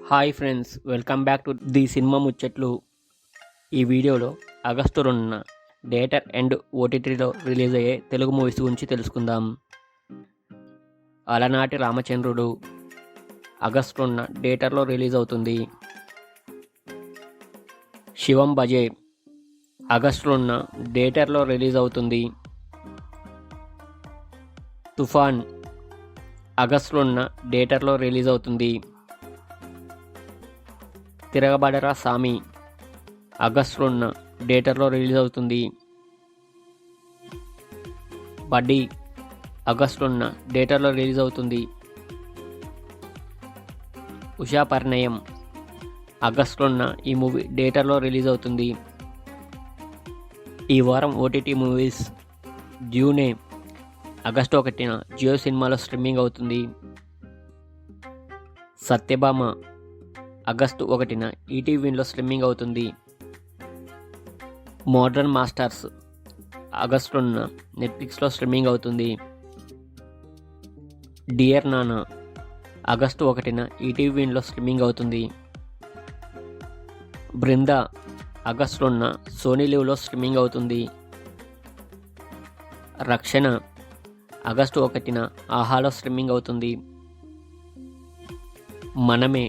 Hi friends, welcome back to the cinema ముచ్చట్లు. ఈ వీడియోలో ఆగస్టు 2న థియేటర్ అండ్ ఓటీటీలో రిలీజ్ అయ్యే తెలుగు మూవీస్ గురించి తెలుసుకుందాం. అలనాటి రామచంద్రుడు ఆగస్టు 2న థియేటర్లో రిలీజ్ అవుతుంది. శివం బజే ఆగస్టు 2న థియేటర్లో రిలీజ్ అవుతుంది. తుఫాన్ ఆగస్టు 2న థియేటర్లో రిలీజ్ అవుతుంది. తిరగబడరా సామి ఆగస్టు 2న థియేటర్లో రిలీజ్ అవుతుంది. బడ్డీ ఆగస్టు 2న థియేటర్లో రిలీజ్ అవుతుంది. ఉషా పరిణయం ఆగస్టు 2న ఈ మూవీ థియేటర్లో రిలీజ్ అవుతుంది. ఈ వారం ఓటీటీ మూవీస్ డ్యూనే ఆగస్టు 1న జియో సినిమాలో స్ట్రీమింగ్ అవుతుంది. సత్యభామ ఆగస్టు 1న ఈటీవీలో స్ట్రీమింగ్ అవుతుంది. మోడర్న్ మాస్టర్స్ ఆగస్టు 2న నెట్ఫ్లిక్స్లో స్ట్రీమింగ్ అవుతుంది. డియర్ నానా ఆగస్టు 1న ఈటీవీలో స్ట్రీమింగ్ అవుతుంది. బృందా ఆగస్టు 2న సోనీ లివ్లో స్ట్రీమింగ్ అవుతుంది. రక్షణ ఆగస్టు 1న ఆహాలో స్ట్రీమింగ్ అవుతుంది. మనమే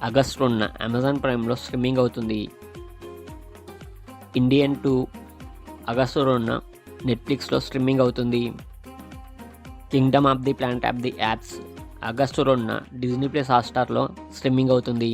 ఆగస్టు 2న అమెజాన్ ప్రైమ్లో స్ట్రీమింగ్ అవుతుంది. ఇండియన్ 2 ఆగస్టు 2న నెట్ఫ్లిక్స్లో స్ట్రీమింగ్ అవుతుంది. Kingdom of the planet of the apes August 2న డిజ్నీ ప్లస్ హాట్స్టార్లో స్ట్రీమింగ్ అవుతుంది.